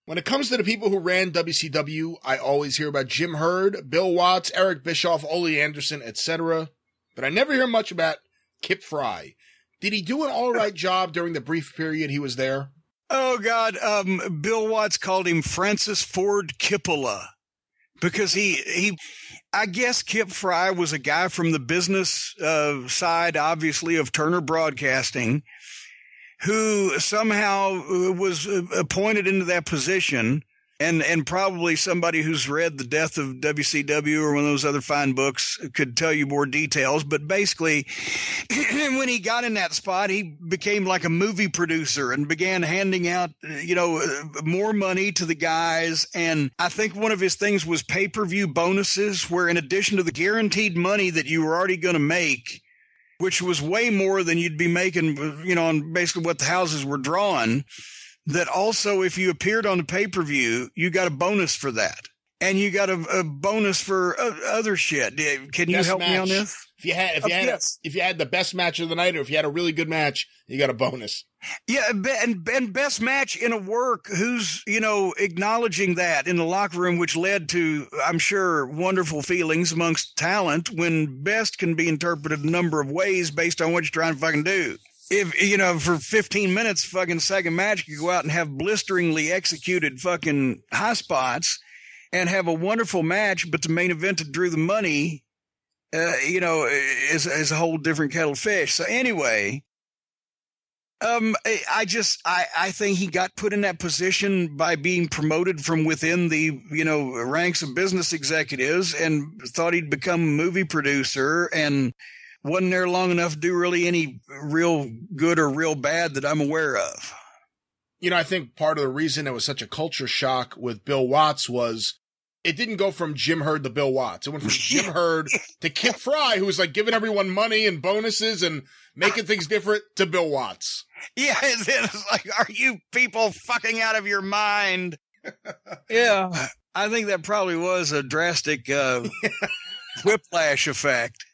When it comes to the people who ran WCW, I always hear about Jim Herd, Bill Watts, Eric Bischoff, Ole Anderson, etc. But I never hear much about Kip Frey. Did he do an all right job during the brief period he was there? Oh, God. Bill Watts called him Francis Ford Coppola because I guess Kip Frey was a guy from the business side, obviously, of Turner Broadcasting, who somehow was appointed into that position, and probably somebody who's read The Death of WCW or one of those other fine books could tell you more details. But basically, when he got in that spot, he became like a movie producer and began handing out, more money to the guys. And I think one of his things was pay-per-view bonuses, where in addition to the guaranteed money that you were already going to make, which was way more than you'd be making, on basically what the houses were drawing, that also if you appeared on the pay-per-view, you got a bonus for that. And you got a bonus for other shit. Can you help me on this? If you had the best match of the night, or if you had a really good match, you got a bonus. Yeah, and best match in a work who's, acknowledging that in the locker room, which led to, I'm sure, wonderful feelings amongst talent when best can be interpreted a number of ways based on what you're trying to fucking do. If, for 15 minutes, fucking second match, you go out and have blisteringly executed fucking high spots and have a wonderful match, but the main event that drew the money, is a whole different kettle of fish. So anyway, I think he got put in that position by being promoted from within the, ranks of business executives and thought he'd become a movie producer and wasn't there long enough to do really any real good or real bad that I'm aware of. I think part of the reason it was such a culture shock with Bill Watts was it didn't go from Jim Herd to Bill Watts. It went from Jim Herd to Kip Frey, who was like giving everyone money and bonuses and making things different, to Bill Watts. Yeah, it's like, are you people fucking out of your mind? Yeah, I think that probably was a drastic whiplash effect.